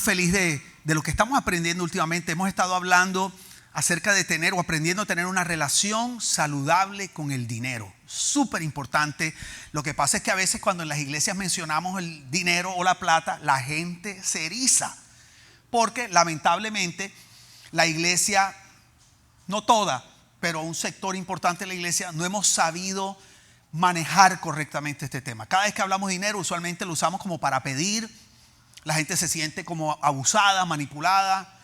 muy feliz de lo que estamos aprendiendo últimamente. Hemos estado hablando acerca de tener o aprendiendo a tener una relación saludable con el dinero. Súper importante. Lo que pasa es que a veces cuando en las iglesias mencionamos el dinero o la plata, la gente se eriza. Porque lamentablemente la iglesia, no toda, pero un sector importante de la iglesia, no hemos sabido manejar correctamente este tema. Cada vez que hablamos de dinero, usualmente lo usamos como para pedir. La gente se siente como abusada, manipulada.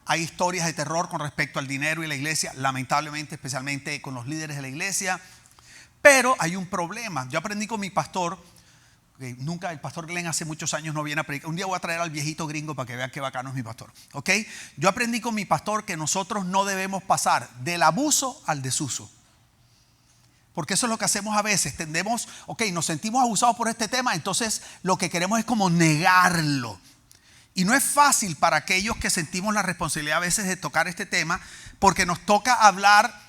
Hay historias de terror con respecto al dinero y la iglesia, lamentablemente, especialmente con los líderes de la iglesia. Pero hay un problema. Yo aprendí con mi pastor, el pastor Glenn hace muchos años no viene a predicar. Un día voy a traer al viejito gringo para que vean qué bacano es mi pastor. ¿Ok? Yo aprendí con mi pastor que nosotros no debemos pasar del abuso al desuso. Porque eso es lo que hacemos a veces. Nos sentimos abusados por este tema, entonces lo que queremos es como negarlo. Y no es fácil para aquellos que sentimos la responsabilidad a veces de tocar este tema, porque nos toca hablar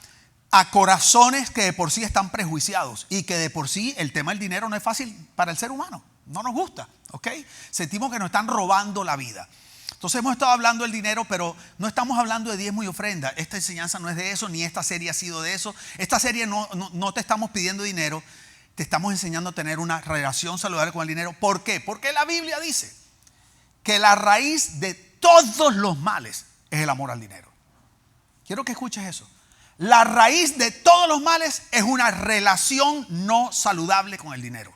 a corazones que de por sí están prejuiciados y que de por sí el tema del dinero no es fácil para el ser humano. No nos gusta, ¿ok? Sentimos que nos están robando la vida. Entonces hemos estado hablando del dinero, pero no estamos hablando de diezmo y ofrenda. Esta enseñanza no es de eso, ni esta serie ha sido de eso. Esta serie no te estamos pidiendo dinero, te estamos enseñando a tener una relación saludable con el dinero. ¿Por qué? Porque la Biblia dice que la raíz de todos los males es el amor al dinero. Quiero que escuches eso. La raíz de todos los males es una relación no saludable con el dinero.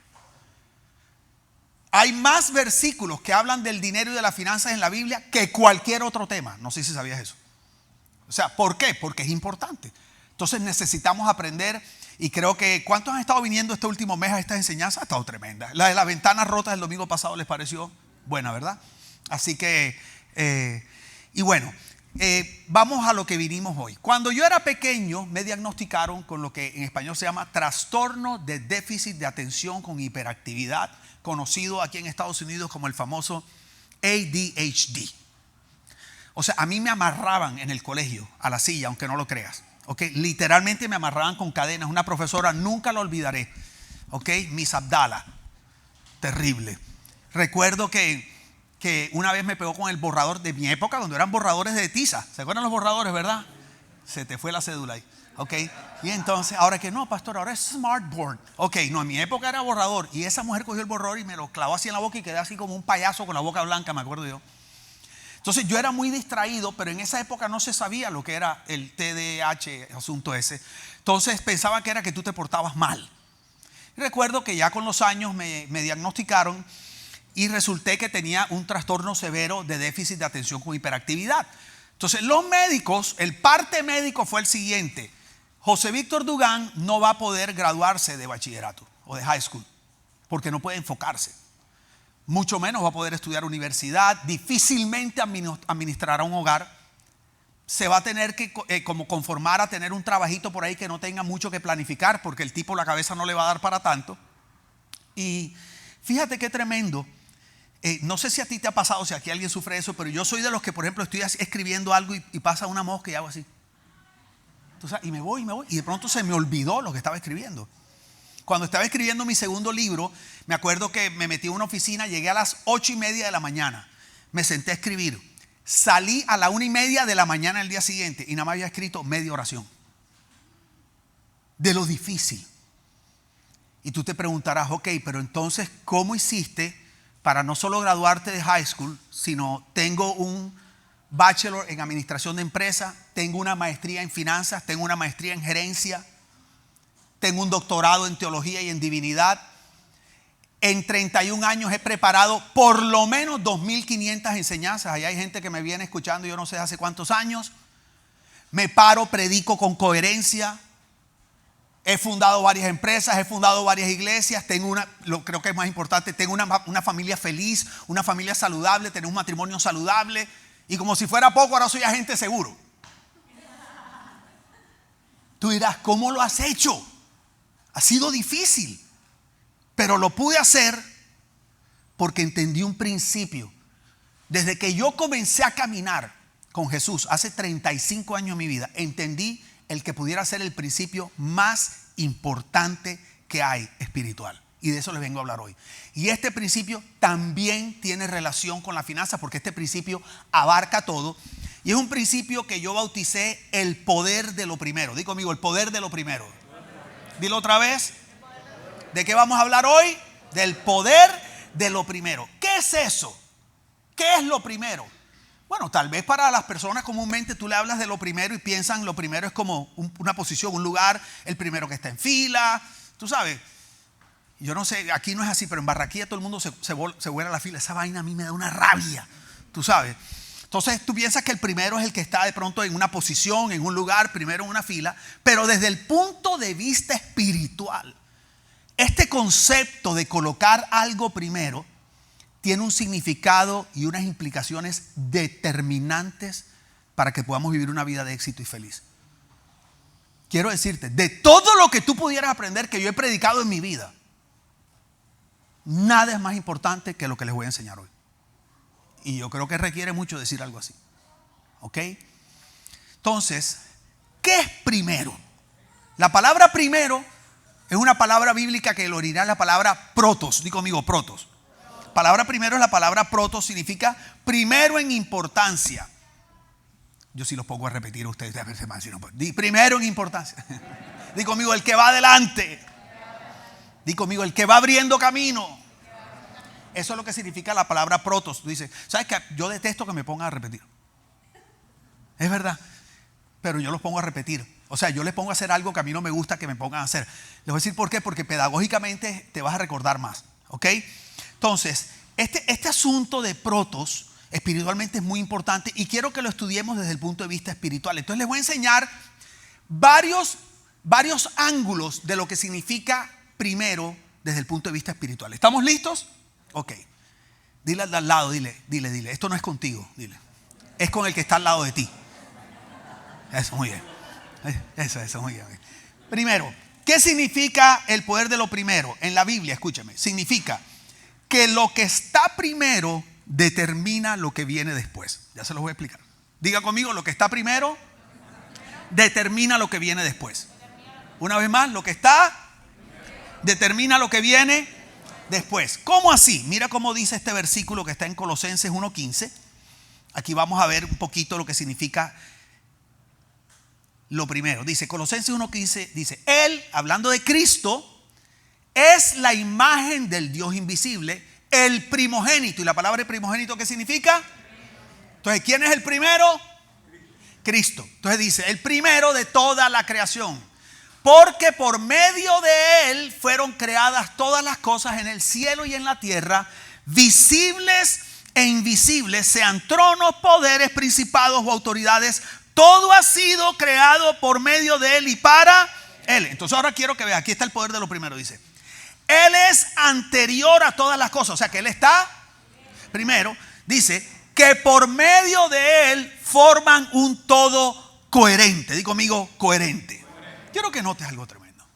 Hay más versículos que hablan del dinero y de las finanzas en la Biblia que cualquier otro tema. No sé si sabías eso. O sea, ¿por qué? Porque es importante. Entonces necesitamos aprender. Y creo que ¿cuántos han estado viniendo este último mes a estas enseñanzas? Ha estado tremenda. La de las ventanas rotas el domingo pasado les pareció buena, ¿verdad? Así que, vamos a lo que vinimos hoy. Cuando yo era pequeño me diagnosticaron con lo que en español se llama trastorno de déficit de atención con hiperactividad, conocido aquí en Estados Unidos como el famoso ADHD. O sea, a mí me amarraban en el colegio a la silla, aunque no lo creas. ¿Okay? Literalmente me amarraban con cadenas. Una profesora, nunca lo olvidaré. ¿Okay? Miss Abdala. Terrible. Recuerdo que una vez me pegó con el borrador de mi época, cuando eran borradores de tiza. ¿Se acuerdan los borradores, verdad? Se te fue la cédula ahí. ¿Ok? Y entonces, ahora que no, pastor, ahora es smartboard. Ok, no, en mi época era borrador. Y esa mujer cogió el borrador y me lo clavó así en la boca y quedé así como un payaso con la boca blanca, me acuerdo yo. Entonces yo era muy distraído, pero en esa época no se sabía lo que era el TDAH, asunto ese. Entonces pensaba que era que tú te portabas mal. Y recuerdo que ya con los años me diagnosticaron y resulté que tenía un trastorno severo de déficit de atención con hiperactividad. Entonces los médicos, el parte médico fue el siguiente: José Víctor Dugán no va a poder graduarse de bachillerato o de high school porque no puede enfocarse. Mucho menos va a poder estudiar universidad, difícilmente administrará un hogar. Se va a tener que como conformar a tener un trabajito por ahí que no tenga mucho que planificar porque el tipo la cabeza no le va a dar para tanto. Y fíjate qué tremendo. No sé si a ti te ha pasado, si aquí alguien sufre eso, pero yo soy de los que, por ejemplo, estoy escribiendo algo y pasa una mosca y hago así. Y me voy y de pronto se me olvidó lo que estaba escribiendo. Cuando estaba escribiendo mi segundo libro, me acuerdo que me metí en una oficina, llegué a las 8:30 de la mañana, me senté a escribir, salí a la 1:30 de la mañana el día siguiente y nada más había escrito media oración. De lo difícil. Y tú te preguntarás, ok, pero entonces, ¿cómo hiciste para no solo graduarte de high school, sino tengo un bachelor en administración de empresas, tengo una maestría en finanzas, tengo una maestría en gerencia, tengo un doctorado en teología y en divinidad? En 31 años he preparado por lo menos 2.500 enseñanzas. Ahí hay gente que me viene escuchando yo no sé hace cuántos años. Me paro, predico con coherencia. He fundado varias empresas, he fundado varias iglesias, creo que es más importante, tengo una familia feliz, una familia saludable, tengo un matrimonio saludable y como si fuera poco, ahora soy agente seguro. Tú dirás, ¿cómo lo has hecho? Ha sido difícil, pero lo pude hacer porque entendí un principio. Desde que yo comencé a caminar con Jesús hace 35 años en mi vida, entendí el que pudiera ser el principio más importante que hay espiritual. Y de eso les vengo a hablar hoy. Y este principio también tiene relación con la finanza, porque este principio abarca todo. Y es un principio que yo bauticé el poder de lo primero. Di conmigo, el poder de lo primero. Dilo otra vez. ¿De qué vamos a hablar hoy? Del poder de lo primero. ¿Qué es eso? ¿Qué es lo primero? Bueno, tal vez para las personas comúnmente tú le hablas de lo primero y piensan lo primero es como una posición, un lugar, el primero que está en fila. Tú sabes, yo no sé, aquí no es así, pero en Barranquilla todo el mundo se vuela a la fila. Esa vaina a mí me da una rabia, tú sabes. Entonces tú piensas que el primero es el que está de pronto en una posición, en un lugar, primero en una fila. Pero desde el punto de vista espiritual, este concepto de colocar algo primero tiene un significado y unas implicaciones determinantes para que podamos vivir una vida de éxito y feliz. Quiero decirte, de todo lo que tú pudieras aprender que yo he predicado en mi vida, nada es más importante que lo que les voy a enseñar hoy. Y yo creo que requiere mucho decir algo así. ¿Ok? Entonces, ¿qué es primero? La palabra primero es una palabra bíblica que el original es la palabra protos. Digo conmigo, protos. La palabra primero es la palabra protos, significa primero en importancia. Yo sí los pongo a repetir a ustedes. Primero en importancia. Digo conmigo, el que va adelante. Digo conmigo, el que va abriendo camino. Eso es lo que significa la palabra protos. Tú dices, ¿sabes qué? Yo detesto que me pongan a repetir. Es verdad. Pero yo los pongo a repetir. O sea, yo les pongo a hacer algo que a mí no me gusta que me pongan a hacer. Les voy a decir por qué. Porque pedagógicamente te vas a recordar más. ¿Ok? Entonces, este asunto de protos espiritualmente es muy importante y quiero que lo estudiemos desde el punto de vista espiritual. Entonces les voy a enseñar varios ángulos de lo que significa primero desde el punto de vista espiritual. ¿Estamos listos? Ok. Dile al lado, dile. Esto no es contigo, dile. Es con el que está al lado de ti. Eso, muy bien. Eso, muy bien. Primero, ¿qué significa el poder de lo primero? En la Biblia, escúchame, significa que lo que está primero determina lo que viene después. Ya se los voy a explicar. Diga conmigo, lo que está primero determina lo que viene después. Una vez más, lo que está determina lo que viene después. ¿Cómo así? Mira cómo dice este versículo que está en Colosenses 1:15. Aquí vamos a ver un poquito lo que significa lo primero. Dice Colosenses 1:15, dice, Él, hablando de Cristo, es la imagen del Dios invisible, el primogénito. ¿Y la palabra primogénito qué significa? Entonces, ¿quién es el primero? Cristo. Entonces dice, el primero de toda la creación. Porque por medio de Él fueron creadas todas las cosas en el cielo y en la tierra, visibles e invisibles, sean tronos, poderes, principados o autoridades. Todo ha sido creado por medio de Él y para Él. Entonces ahora quiero que vea, aquí está el poder de lo primero, dice. Él es anterior a todas las cosas, o sea que Él está primero. Dice que por medio de Él forman un todo coherente. Digo conmigo, coherente. Quiero que notes algo tremendo.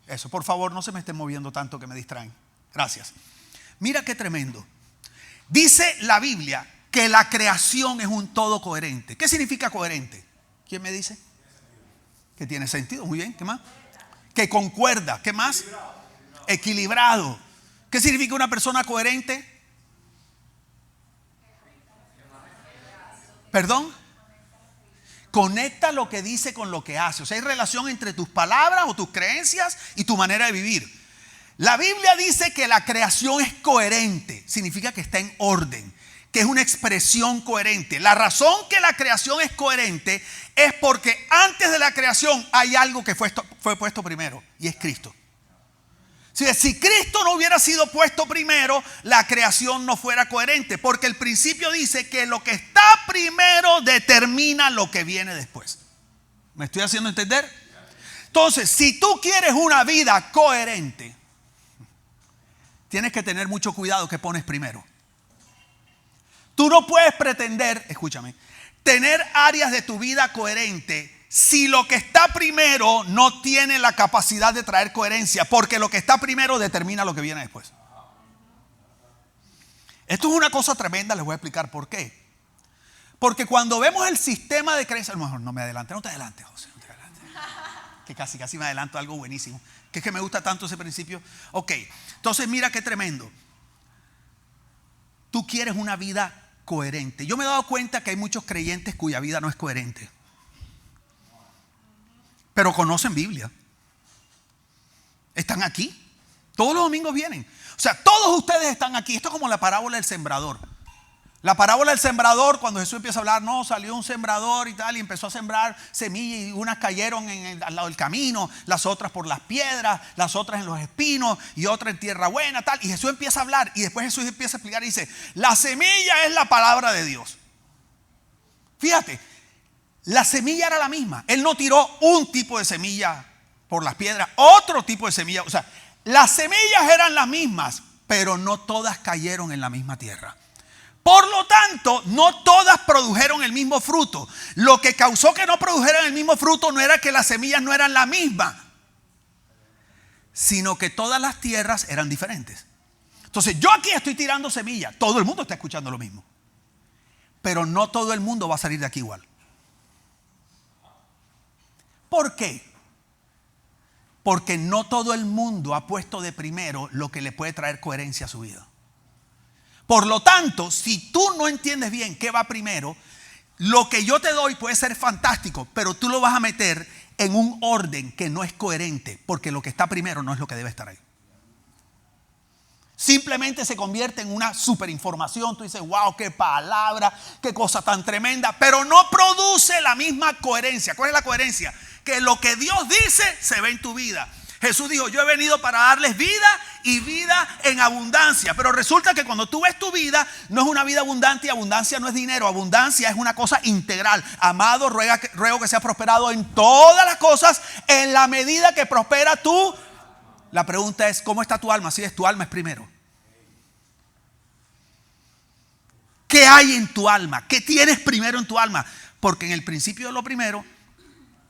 Eso, por favor, no se me estén moviendo tanto que me distraen. Gracias. Mira qué tremendo. Dice la Biblia que la creación es un todo coherente. ¿Qué significa coherente? ¿Quién me dice? Que tiene sentido. Muy bien. ¿Qué más? Que concuerda. ¿Qué más? Equilibrado. ¿Qué significa una persona coherente? ¿Perdón? Conecta lo que dice con lo que hace. O sea, hay relación entre tus palabras o tus creencias y tu manera de vivir. La Biblia dice que la creación es coherente. Significa que está en orden, que es una expresión coherente. La razón que la creación es coherente es porque antes de la creación hay algo que fue puesto primero, y es Cristo. Si Cristo no hubiera sido puesto primero, la creación no fuera coherente, porque el principio dice que lo que está primero determina lo que viene después. ¿Me estoy haciendo entender? Entonces, si tú quieres una vida coherente, tienes que tener mucho cuidado que pones primero. Tú no puedes pretender, escúchame, tener áreas de tu vida coherente si lo que está primero no tiene la capacidad de traer coherencia, porque lo que está primero determina lo que viene después. Esto es una cosa tremenda, les voy a explicar por qué. Porque cuando vemos el sistema de creencia, no me adelante, no te adelantes, José, no te adelantes. que casi me adelanto algo buenísimo. Que es que me gusta tanto ese principio. Ok, entonces mira qué tremendo. Tú quieres una vida coherente. Yo me he dado cuenta que hay muchos creyentes cuya vida no es coherente, pero conocen Biblia. Están aquí. Todos los domingos vienen. O sea, todos ustedes están aquí. Esto es como la parábola del sembrador. La parábola del sembrador, cuando Jesús empieza a hablar, no, salió un sembrador y tal, y empezó a sembrar semillas, y unas cayeron al lado del camino, las otras por las piedras, las otras en los espinos, y otras en tierra buena, tal. Y Jesús empieza a hablar, y después Jesús empieza a explicar y dice, la semilla es la palabra de Dios. Fíjate, la semilla era la misma. Él no tiró un tipo de semilla por las piedras, otro tipo de semilla. O sea, las semillas eran las mismas, pero no todas cayeron en la misma tierra. Por lo tanto, no todas produjeron el mismo fruto. Lo que causó que no produjeran el mismo fruto no era que las semillas no eran la misma, sino que todas las tierras eran diferentes. Entonces yo aquí estoy tirando semillas, todo el mundo está escuchando lo mismo, pero no todo el mundo va a salir de aquí igual. ¿Por qué? Porque no todo el mundo ha puesto de primero lo que le puede traer coherencia a su vida. Por lo tanto, si tú no entiendes bien qué va primero, lo que yo te doy puede ser fantástico, pero tú lo vas a meter en un orden que no es coherente, porque lo que está primero no es lo que debe estar ahí. Simplemente se convierte en una superinformación. Tú dices, wow, qué palabra, qué cosa tan tremenda, pero no produce la misma coherencia. ¿Cuál es la coherencia? Que lo que Dios dice se ve en tu vida. Jesús dijo, yo he venido para darles vida y vida en abundancia. Pero resulta que cuando tú ves tu vida, no es una vida abundante, y abundancia no es dinero. Abundancia es una cosa integral. Amado, ruego que seas prosperado en todas las cosas en la medida que prospera tú. La pregunta es, ¿cómo está tu alma? Si es tu alma es primero. ¿Qué hay en tu alma? ¿Qué tienes primero en tu alma? Porque en el principio de lo primero,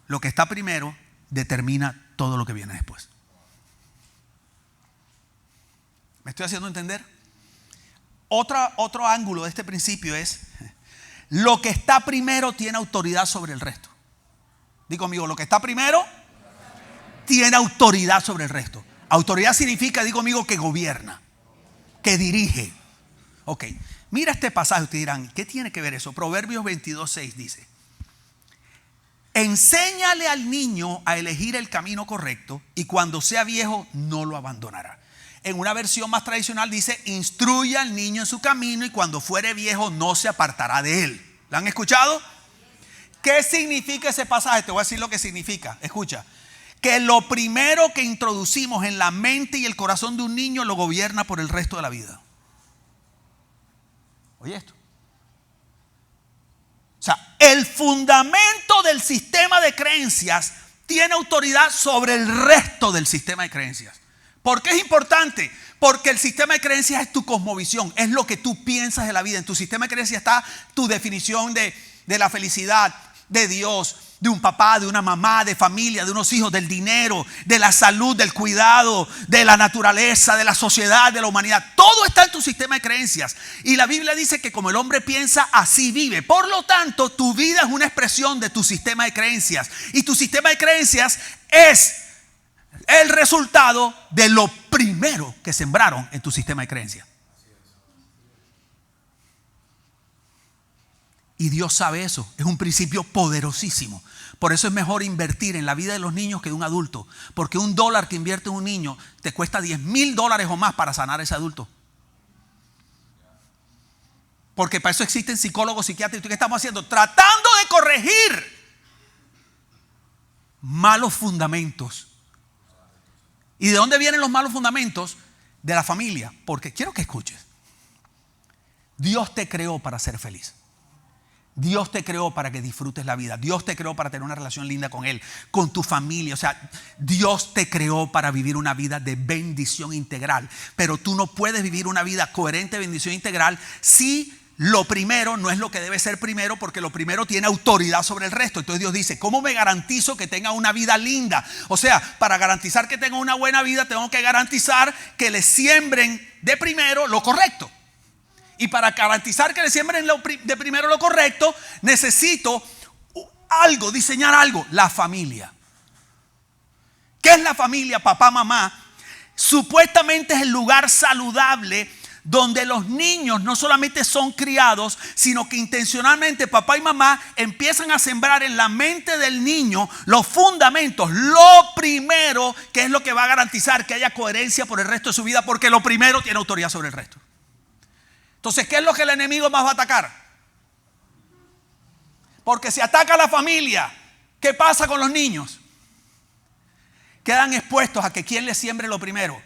lo que está primero determina todo lo que viene después. ¿Me estoy haciendo entender? Otro ángulo de este principio es, lo que está primero tiene autoridad sobre el resto. Digo conmigo, lo que está primero tiene autoridad sobre el resto. Autoridad significa, digo conmigo, que gobierna, que dirige. Ok, mira este pasaje, ustedes dirán, ¿qué tiene que ver eso? Proverbios 22:6 dice, enséñale al niño a elegir el camino correcto, y cuando sea viejo no lo abandonará. En una versión más tradicional dice, instruye al niño en su camino, y cuando fuere viejo no se apartará de él. ¿La han escuchado? ¿Qué significa ese pasaje? Te voy a decir lo que significa. Escucha, que lo primero que introducimos en la mente y el corazón de un niño lo gobierna por el resto de la vida. Oye esto. O sea, el fundamento del sistema de creencias tiene autoridad sobre el resto del sistema de creencias. ¿Por qué es importante? Porque el sistema de creencias es tu cosmovisión, es lo que tú piensas de la vida. En tu sistema de creencias está tu definición de la felicidad, de Dios, de un papá, de una mamá, de familia, de unos hijos, del dinero, de la salud, del cuidado, de la naturaleza, de la sociedad, de la humanidad. Todo está en tu sistema de creencias. Y la Biblia dice que como el hombre piensa, así vive. Por lo tanto, tu vida es una expresión de tu sistema de creencias. Y tu sistema de creencias es el resultado de lo primero que sembraron en tu sistema de creencias. Y Dios sabe eso. Es un principio poderosísimo. Por eso es mejor invertir en la vida de los niños que de un adulto. Porque $1 que invierte en un niño te cuesta $10,000 o más para sanar a ese adulto. Porque para eso existen psicólogos, psiquiatras. ¿Y qué estamos haciendo? Tratando de corregir malos fundamentos. ¿Y de dónde vienen los malos fundamentos? De la familia. Porque quiero que escuches. Dios te creó para ser feliz. Dios te creó para que disfrutes la vida. Dios te creó para tener una relación linda con Él, con tu familia. O sea, Dios te creó para vivir una vida de bendición integral. Pero tú no puedes vivir una vida coherente de bendición integral si lo primero no es lo que debe ser primero, porque lo primero tiene autoridad sobre el resto. Entonces Dios dice, ¿cómo me garantizo que tenga una vida linda? O sea, para garantizar que tenga una buena vida, tengo que garantizar que le siembren de primero lo correcto. Y para garantizar que le siembren de primero lo correcto, necesito algo, diseñar algo, la familia. ¿Qué es la familia? Papá, mamá. Supuestamente es el lugar saludable donde los niños no solamente son criados, sino que intencionalmente papá y mamá empiezan a sembrar en la mente del niño los fundamentos, lo primero, que es lo que va a garantizar que haya coherencia por el resto de su vida, porque lo primero tiene autoridad sobre el resto. Entonces, ¿qué es lo que el enemigo más va a atacar? Porque si ataca a la familia, ¿qué pasa con los niños? Quedan expuestos a que quien les siembre lo primero.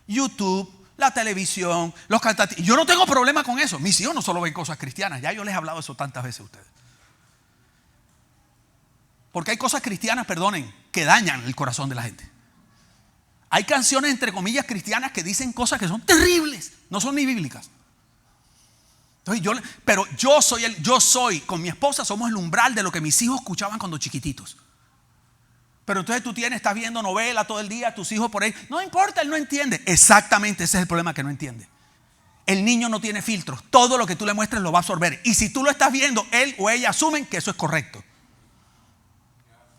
YouTube, la televisión, los cantantes. Yo no tengo problema con eso. Mis hijos no solo ven cosas cristianas. Ya yo les he hablado eso tantas veces a ustedes. Porque hay cosas cristianas, perdonen, que dañan el corazón de la gente. Hay canciones entre comillas cristianas que dicen cosas que son terribles. No son ni bíblicas. Entonces yo soy, con mi esposa somos el umbral de lo que mis hijos escuchaban cuando chiquititos. Pero entonces estás viendo novela todo el día, tus hijos por ahí. No importa, él no entiende. Exactamente, ese es el problema, que no entiende. El niño no tiene filtros. Todo lo que tú le muestres lo va a absorber. Y si tú lo estás viendo, él o ella asumen que eso es correcto.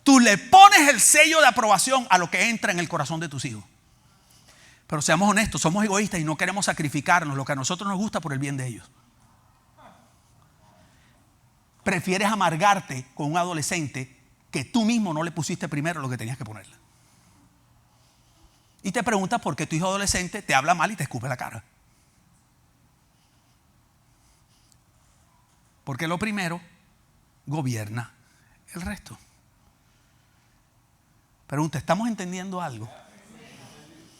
Tú le pones el sello de aprobación a lo que entra en el corazón de tus hijos. Pero seamos honestos, somos egoístas y no queremos sacrificarnos lo que a nosotros nos gusta por el bien de ellos. Prefieres amargarte con un adolescente que tú mismo no le pusiste primero lo que tenías que ponerle. Y te preguntas por qué tu hijo adolescente te habla mal y te escupe la cara. Porque lo primero gobierna el resto. Pregunta, ¿estamos entendiendo algo?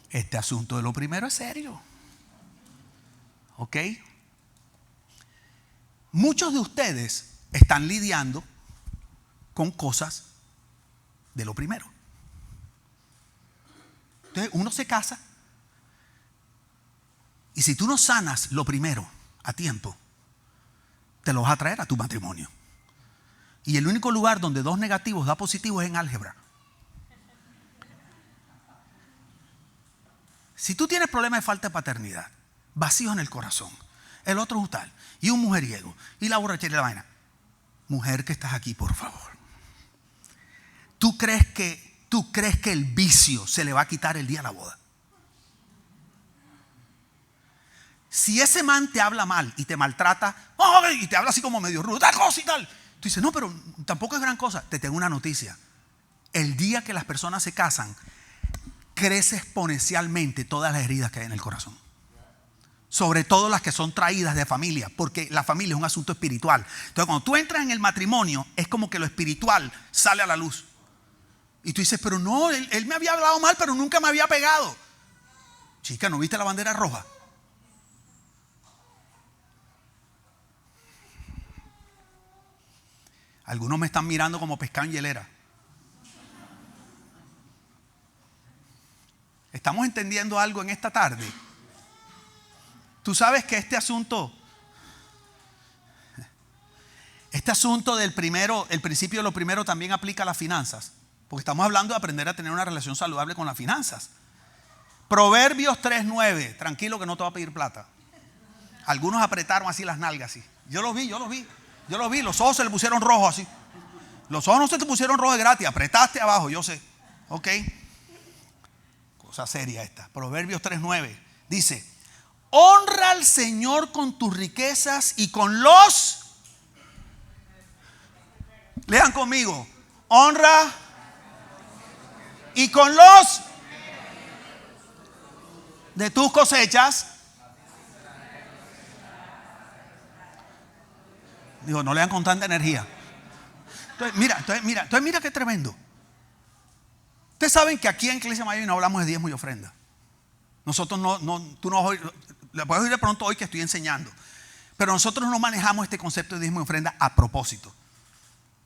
Este asunto de lo primero es serio. ¿Ok? Muchos de ustedes están lidiando con cosas de lo primero. Entonces uno se casa y si tú no sanas lo primero a tiempo, te lo vas a traer a tu matrimonio. Y el único lugar donde 2 negativos da positivo es en álgebra. Si tú tienes problemas de falta de paternidad, vacíos en el corazón, el otro es tal, y un mujeriego, y la borrachera y la vaina. Mujer que estás aquí, por favor. ¿Tú crees que el vicio se le va a quitar el día de la boda? Si ese man te habla mal y te maltrata, y te habla así como medio rudo, tal cosa y tal, tú dices, no, pero tampoco es gran cosa. Te tengo una noticia. El día que las personas se casan, crece exponencialmente todas las heridas que hay en el corazón. Sobre todo las que son traídas de familia, porque la familia es un asunto espiritual. Entonces cuando tú entras en el matrimonio, es como que lo espiritual sale a la luz. Y tú dices, pero no, él me había hablado mal, pero nunca me había pegado. Chica, ¿no viste la bandera roja? Algunos me están mirando como pescado en hielera. ¿Estamos entendiendo algo en esta tarde? Tú sabes que este asunto del primero, el principio de lo primero también aplica a las finanzas. Porque estamos hablando de aprender a tener una relación saludable con las finanzas. Proverbios 3:9. Tranquilo que no te va a pedir plata. Algunos apretaron así las nalgas así. Yo los vi. Los ojos se le pusieron rojos así. Los ojos no se te pusieron rojos de gratis. Apretaste abajo, yo sé. Ok. Cosa seria esta. Proverbios 3:9. Dice: honra al Señor con tus riquezas y con los... Lean conmigo. Honra y con los de tus cosechas. Digo, no lean con tanta energía. Entonces mira qué tremendo. Ustedes saben que aquí en Iglesia Miami no hablamos de diezmo y ofrenda. Nosotros tú no vas a oír, le puedes oír de pronto hoy que estoy enseñando. Pero nosotros no manejamos este concepto de diezmo y ofrenda a propósito.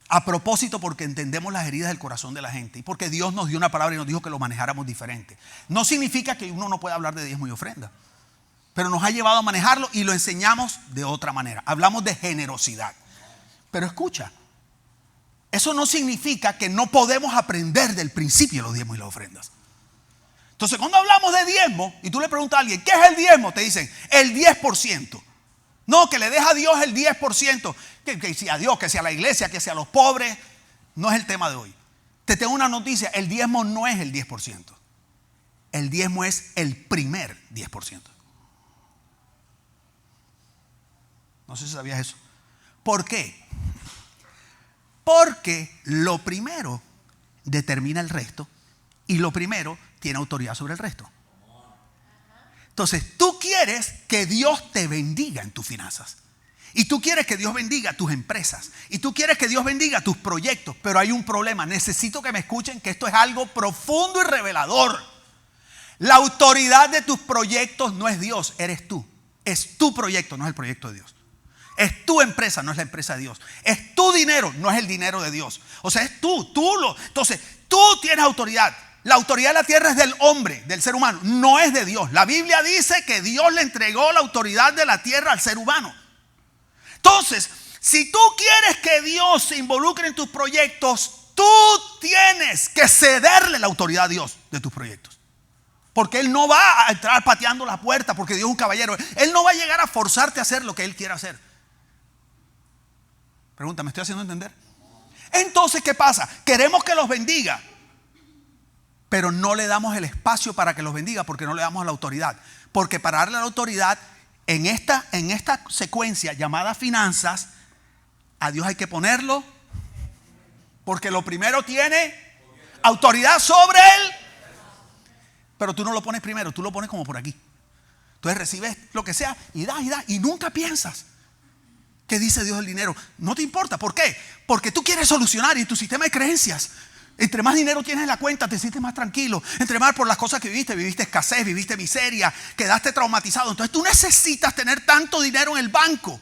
A propósito porque entendemos las heridas del corazón de la gente. Y porque Dios nos dio una palabra y nos dijo que lo manejáramos diferente. No significa que uno no pueda hablar de diezmo y ofrenda. Pero nos ha llevado a manejarlo y lo enseñamos de otra manera. Hablamos de generosidad. Pero escucha. Eso no significa que no podemos aprender del principio de los diezmos y las ofrendas. Entonces cuando hablamos de diezmo y tú le preguntas a alguien, ¿qué es el diezmo? Te dicen, el 10%. No, que le deja a Dios el 10%. Que sea a Dios, que sea a la iglesia, que sea a los pobres. No es el tema de hoy. Te tengo una noticia, el diezmo no es el 10%. El diezmo es el primer 10%. No sé si sabías eso. ¿Por qué? Porque lo primero determina el resto y lo primero tiene autoridad sobre el resto. Entonces, tú quieres que Dios te bendiga en tus finanzas. Y tú quieres que Dios bendiga tus empresas. Y tú quieres que Dios bendiga tus proyectos. Pero hay un problema. Necesito que me escuchen que esto es algo profundo y revelador. La autoridad de tus proyectos no es Dios, eres tú. Es tu proyecto, no es el proyecto de Dios. Es tu empresa, no es la empresa de Dios. Es tu dinero, no es el dinero de Dios. O sea, es tú. Entonces, tú tienes autoridad. La autoridad de la tierra es del hombre, del ser humano. No es de Dios. La Biblia dice que Dios le entregó la autoridad de la tierra al ser humano. Entonces, si tú quieres que Dios se involucre en tus proyectos, tú tienes que cederle la autoridad a Dios de tus proyectos. Porque Él no va a entrar pateando la puerta porque Dios es un caballero. Él no va a llegar a forzarte a hacer lo que Él quiera hacer. Pregunta, ¿me estoy haciendo entender? Entonces, ¿qué pasa? Queremos que los bendiga, pero no le damos el espacio para que los bendiga porque no le damos la autoridad. Porque para darle la autoridad en esta secuencia llamada finanzas, a Dios hay que ponerlo, porque lo primero tiene autoridad sobre Él. Pero tú no lo pones primero, tú lo pones como por aquí. Entonces recibes lo que sea y da, y nunca piensas qué dice Dios del dinero. No te importa, ¿por qué? Porque tú quieres solucionar y tu sistema de creencias. Entre más dinero tienes en la cuenta, te sientes más tranquilo. Entre más por las cosas que viviste escasez, viviste miseria, quedaste traumatizado. Entonces tú necesitas tener tanto dinero en el banco,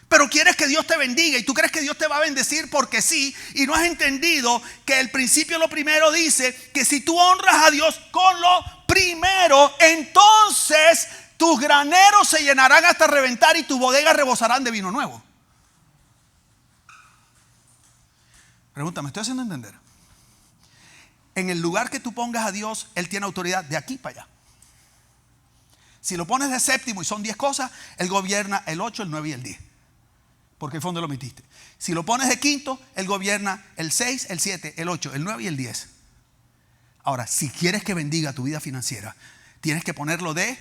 pero quieres que Dios te bendiga y tú crees que Dios te va a bendecir porque sí, y no has entendido que el principio lo primero dice que si tú honras a Dios con lo primero, entonces tus graneros se llenarán hasta reventar y tus bodegas rebosarán de vino nuevo. Pregunta, ¿me estoy haciendo entender? En el lugar que tú pongas a Dios, Él tiene autoridad de aquí para allá. Si lo pones de séptimo y son 10 cosas, Él gobierna el 8, el 9 y el 10. Porque el fondo lo metiste. Si lo pones de quinto, Él gobierna el 6, el 7, el 8, el 9 y el 10. Ahora, si quieres que bendiga tu vida financiera, tienes que ponerlo de...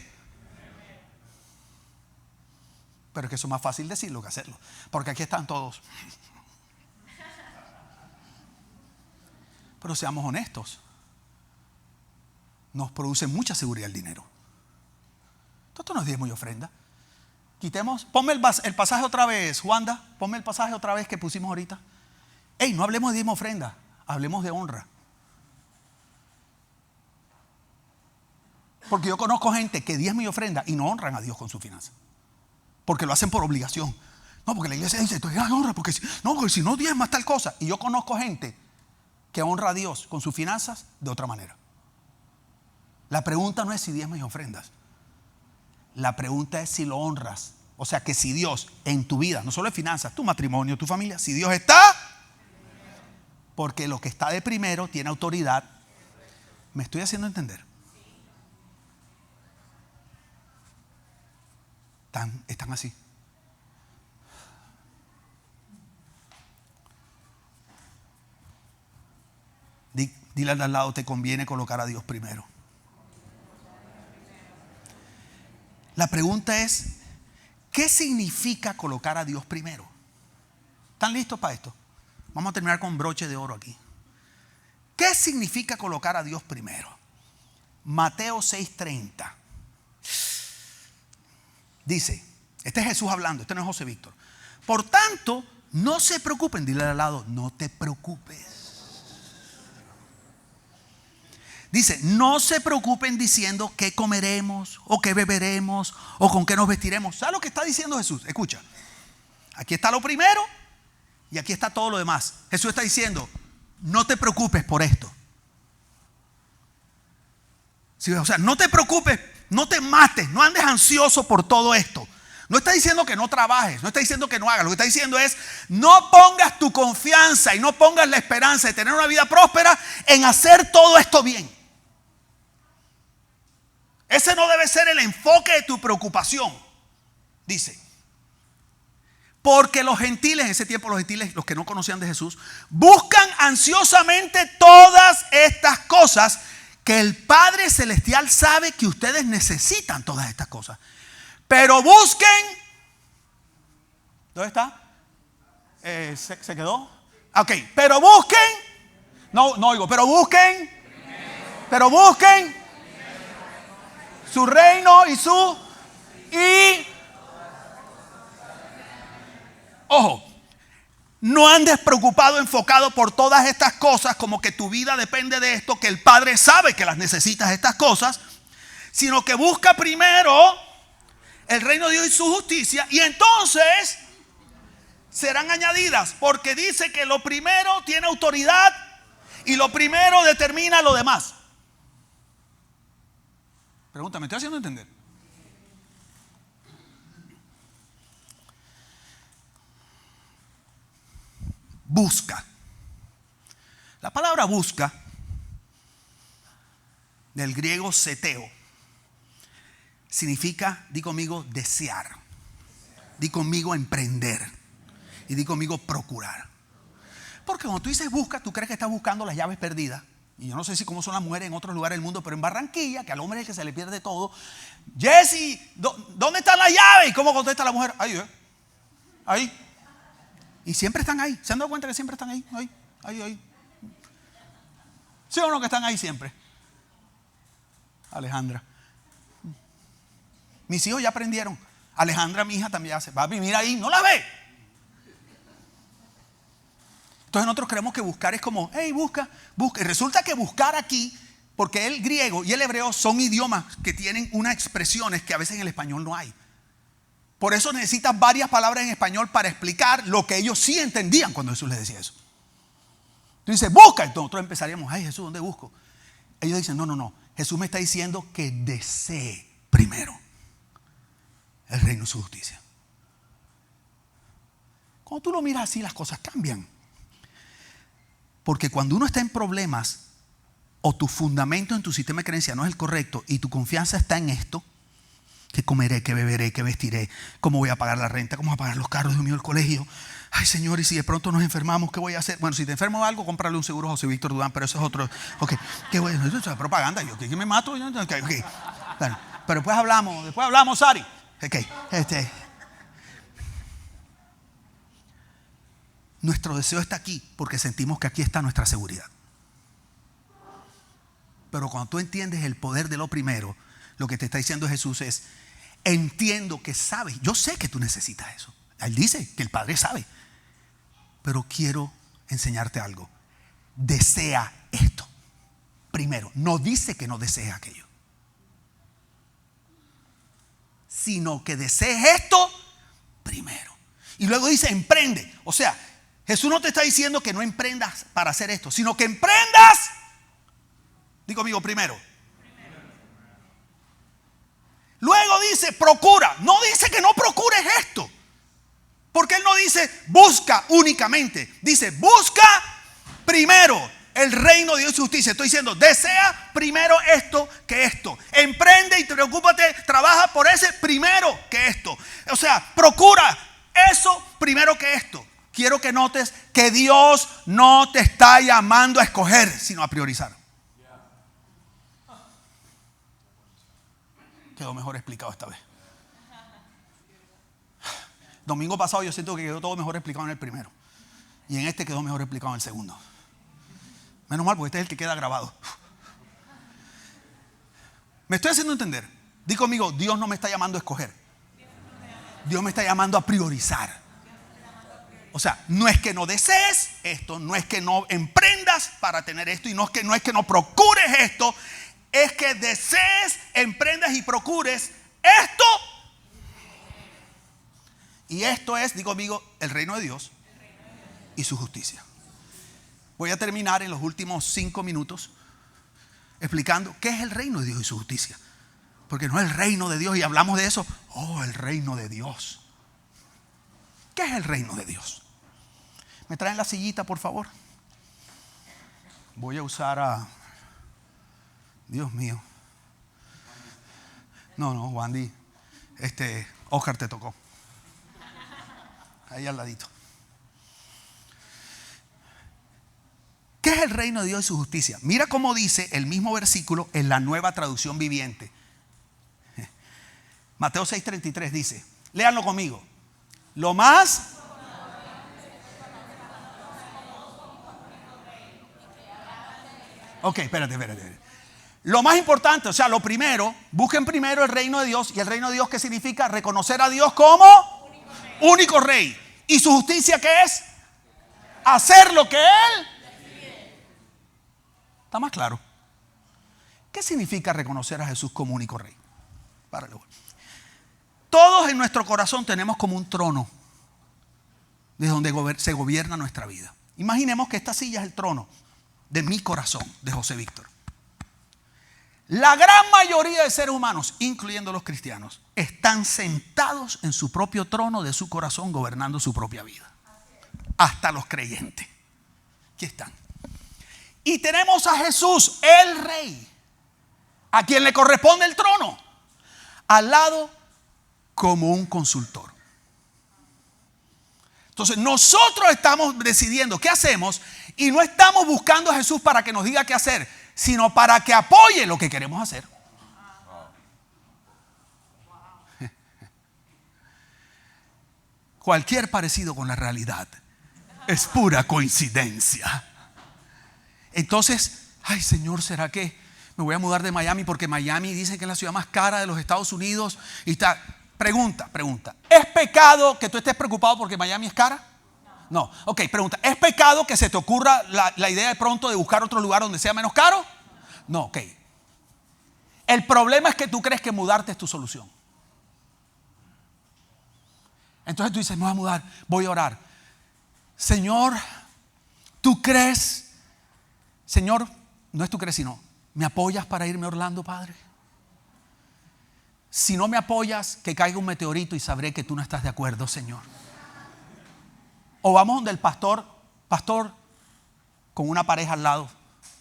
Pero es que eso es más fácil decirlo que hacerlo. Porque aquí están todos. Pero seamos honestos. Nos produce mucha seguridad el dinero. Esto no es diezmo y ofrenda. Quitemos, ponme el pasaje otra vez, Wanda. Ponme el pasaje otra vez que pusimos ahorita. Ey, no hablemos de diezmo y ofrenda, hablemos de honra. Porque yo conozco gente que diezmo y ofrenda y no honran a Dios con su finanza. Porque lo hacen por obligación. No, porque la iglesia dice, tú honra, porque si no diezmas tal cosa. Y yo conozco gente que honra a Dios con sus finanzas de otra manera. La pregunta no es si diezmas y ofrendas. La pregunta es si lo honras. O sea, que si Dios en tu vida, no solo en finanzas, tu matrimonio, tu familia, si Dios está, porque lo que está de primero tiene autoridad. ¿Me estoy haciendo entender? Están así. Dile al lado, te conviene colocar a Dios primero. La pregunta es, ¿qué significa colocar a Dios primero? ¿Están listos para esto? Vamos a terminar con broche de oro aquí. ¿Qué significa colocar a Dios primero? Mateo 6:30. Dice, este es Jesús hablando, este no es José Víctor. Por tanto, no se preocupen, dile al lado, no te preocupes. Dice, no se preocupen diciendo qué comeremos o qué beberemos o con qué nos vestiremos. ¿Sabes lo que está diciendo Jesús? Escucha, aquí está lo primero y aquí está todo lo demás. Jesús está diciendo, no te preocupes por esto. Sí, o sea, no te preocupes, no te mates, no andes ansioso por todo esto. No está diciendo que no trabajes, no está diciendo que no hagas. Lo que está diciendo es, no pongas tu confianza y no pongas la esperanza de tener una vida próspera en hacer todo esto bien. Ese no debe ser el enfoque de tu preocupación. Dice, Porque los gentiles, en ese tiempo los gentiles, los que no conocían de Jesús, buscan ansiosamente todas estas cosas que el Padre Celestial sabe que ustedes necesitan todas estas cosas. Pero busquen. ¿Dónde está? ¿Se quedó? Ok, pero busquen. No oigo, pero busquen. Pero busquen su reino y ojo, no andes preocupado, enfocado por todas estas cosas, como que tu vida depende de esto, que el Padre sabe que las necesitas estas cosas, sino que busca primero el reino de Dios y su justicia, y entonces serán añadidas, porque dice que lo primero tiene autoridad y lo primero determina lo demás. Pregunta, ¿me estoy haciendo entender? Busca. La palabra busca, del griego seteo, significa, di conmigo, desear. Di conmigo, emprender. Y di conmigo, procurar. Porque cuando tú dices busca, tú crees que estás buscando las llaves perdidas. Y yo no sé si cómo son las mujeres en otros lugares del mundo, pero en Barranquilla, que al hombre es el que se le pierde todo. Jesse, ¿dónde están las llaves? ¿Y cómo contesta la mujer? Ahí. Y siempre están ahí. ¿Se han dado cuenta que siempre están ahí? Ahí. ¿Sí o no que están ahí siempre? Alejandra. Mis hijos ya aprendieron. Alejandra, mi hija, también hace. Papi, mira ahí, ¿no la ve? Entonces nosotros creemos que buscar es como, hey, busca. Y resulta que buscar aquí, porque el griego y el hebreo son idiomas que tienen unas expresiones que a veces en el español no hay. Por eso necesitas varias palabras en español para explicar lo que ellos sí entendían cuando Jesús les decía eso. Tú dices, busca. Entonces nosotros empezaríamos, ay, Jesús, ¿dónde busco? Ellos dicen, no. Jesús me está diciendo que desee primero el reino y su justicia. Cuando tú lo miras así, las cosas cambian. Porque cuando uno está en problemas o tu fundamento en tu sistema de creencia no es el correcto y tu confianza está en esto, que comeré, que beberé, que vestiré, cómo voy a pagar la renta, cómo voy a pagar los carros, Dios mío, el colegio. Ay, Señor, y si de pronto nos enfermamos, ¿qué voy a hacer? Bueno, si te enfermo algo, cómprale un seguro a José Víctor Durán, pero eso es otro. Ok, ¿qué voy a hacer? Eso es propaganda. Yo que me mato. Okay. Bueno, pero después hablamos, Sari. Ok, nuestro deseo está aquí porque sentimos que aquí está nuestra seguridad. Pero cuando tú entiendes el poder de lo primero, lo que te está diciendo Jesús es, entiendo que sabes, yo sé que tú necesitas eso. Él dice que el Padre sabe, pero quiero enseñarte algo. Desea esto primero. No dice que no desees aquello, sino que desees esto primero. Y luego dice, emprende. O sea, Jesús no te está diciendo que no emprendas para hacer esto, sino que emprendas, digo conmigo, primero. Luego dice, procura. No dice que no procures esto, porque Él no dice, busca únicamente. Dice, busca primero el reino de Dios y su justicia. Estoy diciendo, desea primero esto que esto. Emprende y preocúpate, trabaja por ese primero que esto. O sea, procura eso primero que esto. Quiero que notes que Dios no te está llamando a escoger, sino a priorizar. Quedó mejor explicado esta vez. Domingo pasado yo siento que quedó todo mejor explicado en el primero. Y en este quedó mejor explicado en el segundo. Menos mal, porque este es el que queda grabado. ¿Me estoy haciendo entender? Di conmigo, Dios no me está llamando a escoger. Dios me está llamando a priorizar. O sea, no es que no desees esto, no es que no emprendas para tener esto, y no es que no procures esto, es que desees, emprendas y procures esto. Y esto es, digo amigo, el reino de Dios y su justicia. Voy a terminar en los últimos 5 minutos explicando qué es el reino de Dios y su justicia. Porque no es el reino de Dios y hablamos de eso. Oh, el reino de Dios. ¿Qué es el reino de Dios? ¿Me traen la sillita, por favor? Voy a usar a... Dios mío. No, Wandy. Oscar te tocó. ahí al ladito. ¿Qué es el reino de Dios y su justicia? Mira cómo dice el mismo versículo en la Nueva Traducción Viviente. Mateo 6:33 dice, léanlo conmigo. Lo más... Ok, espérate. Lo más importante, o sea, lo primero, busquen primero el reino de Dios. ¿Y el reino de Dios qué significa? Reconocer a Dios como único rey. ¿Y su justicia qué es? Hacer lo que Él... ¿Está más claro? ¿Qué significa reconocer a Jesús como único rey? Párale. Todos en nuestro corazón tenemos como un trono de donde se gobierna nuestra vida. Imaginemos que esta silla es el trono de mi corazón, de José Víctor. La gran mayoría de seres humanos, incluyendo los cristianos, están sentados en su propio trono de su corazón gobernando su propia vida. Hasta los creyentes. Aquí están. Y tenemos a Jesús, el Rey, a quien le corresponde el trono, al lado como un consultor. Entonces nosotros estamos decidiendo qué hacemos y no estamos buscando a Jesús para que nos diga qué hacer, sino para que apoye lo que queremos hacer. Cualquier parecido con la realidad es pura coincidencia. Entonces, ay Señor, ¿será que me voy a mudar de Miami? Porque Miami dicen que es la ciudad más cara de los Estados Unidos. Y está. Pregunta. ¿Es pecado que tú estés preocupado porque Miami es cara? No. Ok, pregunta. ¿Es pecado que se te ocurra la idea de pronto de buscar otro lugar donde sea menos caro? No, ok. El problema es que tú crees que mudarte es tu solución. Entonces tú dices, me voy a mudar, voy a orar. Señor, ¿tú crees? Señor, no es tú crees, sino, ¿me apoyas para irme a Orlando, Padre? Si no me apoyas, que caiga un meteorito y sabré que tú no estás de acuerdo, Señor. O vamos donde el pastor, con una pareja al lado.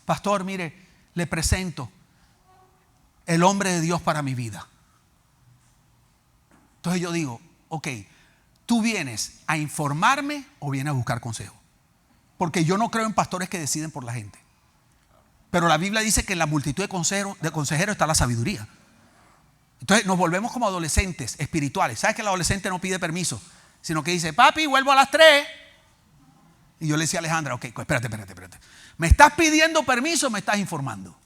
Pastor, mire, le presento el hombre de Dios para mi vida. Entonces yo digo, ok, ¿tú vienes a informarme o vienes a buscar consejo? Porque yo no creo en pastores que deciden por la gente. Pero la Biblia dice que en la multitud de consejeros está la sabiduría. Entonces nos volvemos como adolescentes espirituales. ¿Sabes que el adolescente no pide permiso? Sino que dice, papi, vuelvo a las 3. Y yo le decía a Alejandra, ok, espérate. ¿Me estás pidiendo permiso o me estás informando?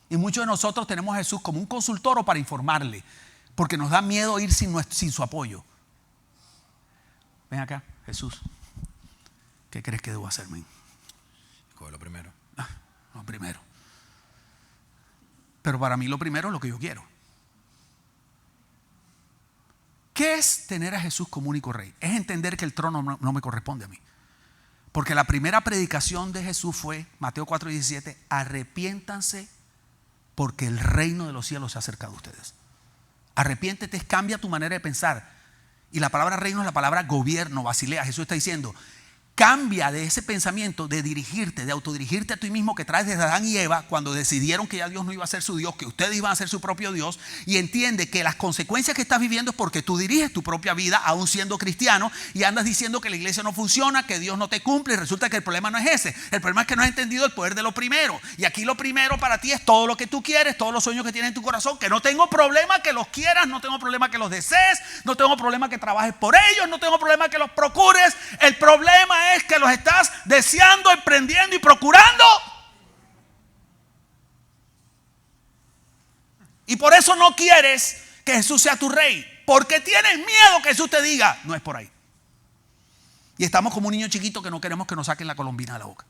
Y muchos de nosotros tenemos a Jesús como un consultor o para informarle. Porque nos da miedo ir sin su apoyo. Ven acá, Jesús. ¿Qué crees que debo hacer, men? Coge lo primero. Lo primero. Pero para mí lo primero es lo que yo quiero. ¿Qué es tener a Jesús como único rey? Es entender que el trono no me corresponde a mí. Porque la primera predicación de Jesús fue, Mateo 4:17, arrepiéntanse porque el reino de los cielos se ha acercado a ustedes. Arrepiéntete, cambia tu manera de pensar. Y la palabra reino es la palabra gobierno, basilea. Jesús está diciendo, cambia de ese pensamiento de dirigirte, de autodirigirte a ti mismo que traes desde Adán y Eva cuando decidieron que ya Dios no iba a ser su Dios, que ustedes iban a ser su propio Dios, y entiende que las consecuencias que estás viviendo es porque tú diriges tu propia vida aún siendo cristiano y andas diciendo que la iglesia no funciona, que Dios no te cumple, y resulta que el problema no es ese. El problema es que no has entendido el poder de lo primero. Y aquí lo primero para ti es todo lo que tú quieres, todos los sueños que tienes en tu corazón, que no tengo problema que los quieras, no tengo problema que los desees, no tengo problema que trabajes por ellos, no tengo problema que los procures. El problema es que los estás deseando, emprendiendo y procurando. Y por eso no quieres que Jesús sea tu rey, porque tienes miedo que Jesús te diga, no es por ahí. Y estamos como un niño chiquito que no queremos que nos saquen la colombina de la boca.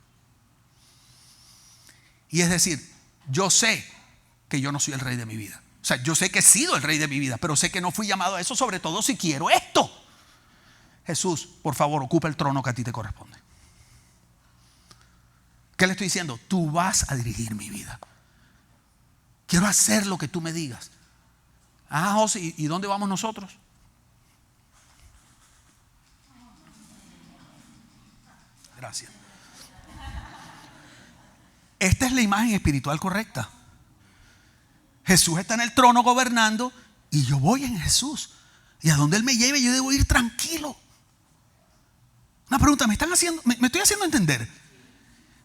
Y es decir, yo sé que yo no soy el rey de mi vida. O sea, yo sé que he sido el rey de mi vida, pero sé que no fui llamado a eso, sobre todo si quiero esto. Jesús, por favor, ocupa el trono que a ti te corresponde. ¿Qué le estoy diciendo? Tú vas a dirigir mi vida. Quiero hacer lo que tú me digas. Ah, José, ¿y dónde vamos nosotros? Gracias. Esta es la imagen espiritual correcta. Jesús está en el trono gobernando y yo voy en Jesús. Y a donde Él me lleve yo debo ir tranquilo. Una pregunta, me estoy haciendo entender.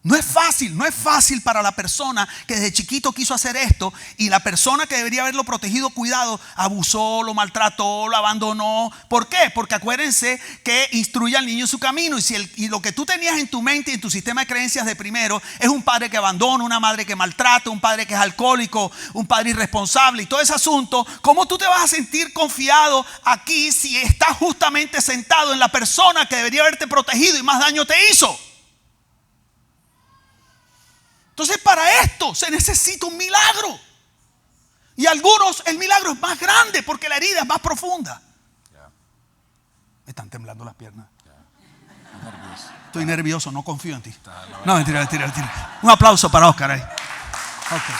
No es fácil para la persona que desde chiquito quiso hacer esto y la persona que debería haberlo protegido, cuidado, abusó, lo maltrató, lo abandonó. ¿Por qué? Porque acuérdense que instruye al niño en su camino. Y lo que tú tenías en tu mente y en tu sistema de creencias de primero es un padre que abandona, una madre que maltrata, un padre que es alcohólico, un padre irresponsable y todo ese asunto. ¿Cómo tú te vas a sentir confiado aquí si estás justamente sentado en la persona que debería haberte protegido y más daño te hizo? Entonces para esto se necesita un milagro. Y algunos el milagro es más grande porque la herida es más profunda. Me están temblando las piernas. Estoy nervioso, no confío en ti. No, mentira. Un aplauso para Oscar ahí. Okay.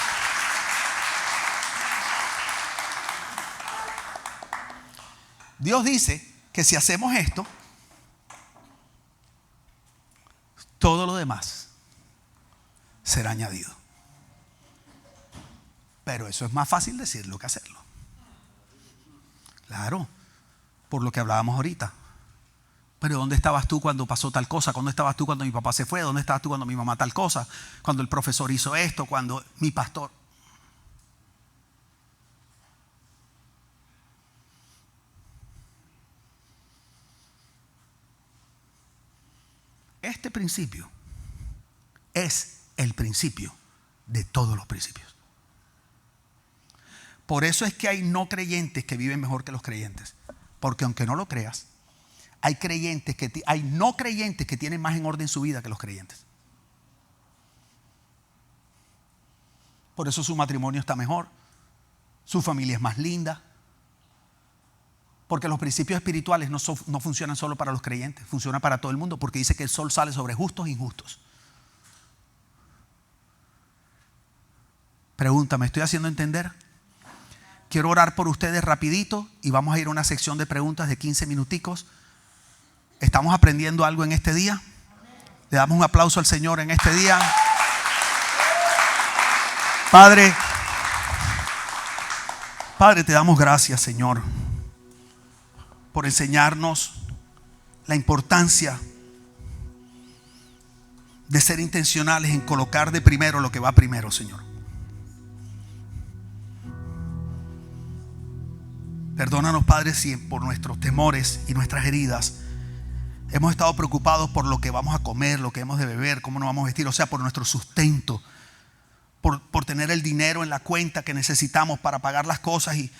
Dios dice que si hacemos esto, todo lo demás será añadido. Pero eso es más fácil decirlo que hacerlo. Claro, por lo que hablábamos ahorita. Pero ¿dónde estabas tú cuando pasó tal cosa? ¿Dónde estabas tú cuando mi papá se fue? ¿Dónde estabas tú cuando mi mamá tal cosa? Cuando el profesor hizo esto, cuando mi pastor. Este principio es el principio de todos los principios. Por eso es que hay no creyentes que viven mejor que los creyentes. Porque aunque no lo creas, hay no creyentes que tienen más en orden su vida que los creyentes. Por eso su matrimonio está mejor, su familia es más linda. Porque los principios espirituales no funcionan solo para los creyentes, funcionan para todo el mundo, porque dice que el sol sale sobre justos e injustos. Pregunta, ¿me estoy haciendo entender? Quiero orar por ustedes rapidito y vamos a ir a una sección de preguntas de 15 minuticos. ¿Estamos aprendiendo algo en este día? Le damos un aplauso al Señor en este día. Padre, te damos gracias, Señor, por enseñarnos la importancia de ser intencionales en colocar de primero lo que va primero, Señor. Perdónanos, Padre, si por nuestros temores y nuestras heridas hemos estado preocupados por lo que vamos a comer, lo que hemos de beber, cómo nos vamos a vestir, o sea, por nuestro sustento, por tener el dinero en la cuenta que necesitamos para pagar las cosas y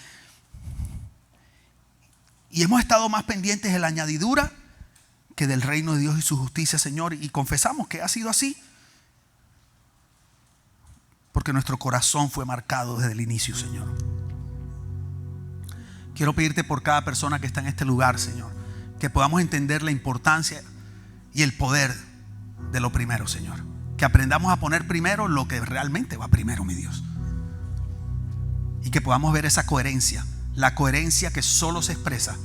hemos estado más pendientes de la añadidura que del reino de Dios y su justicia, Señor, y confesamos que ha sido así porque nuestro corazón fue marcado desde el inicio, Señor. Quiero pedirte por cada persona que está en este lugar, Señor, que podamos entender la importancia y el poder de lo primero, Señor. Que aprendamos a poner primero lo que realmente va primero, mi Dios. Y que podamos ver esa coherencia, la coherencia que solo se expresa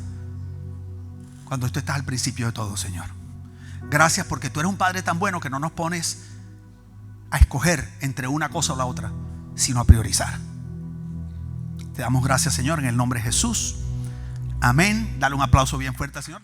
cuando tú estás al principio de todo, Señor. Gracias porque tú eres un Padre tan bueno que no nos pones a escoger entre una cosa o la otra, sino a priorizar. Te damos gracias, Señor, en el nombre de Jesús. Amén. Dale un aplauso bien fuerte al Señor.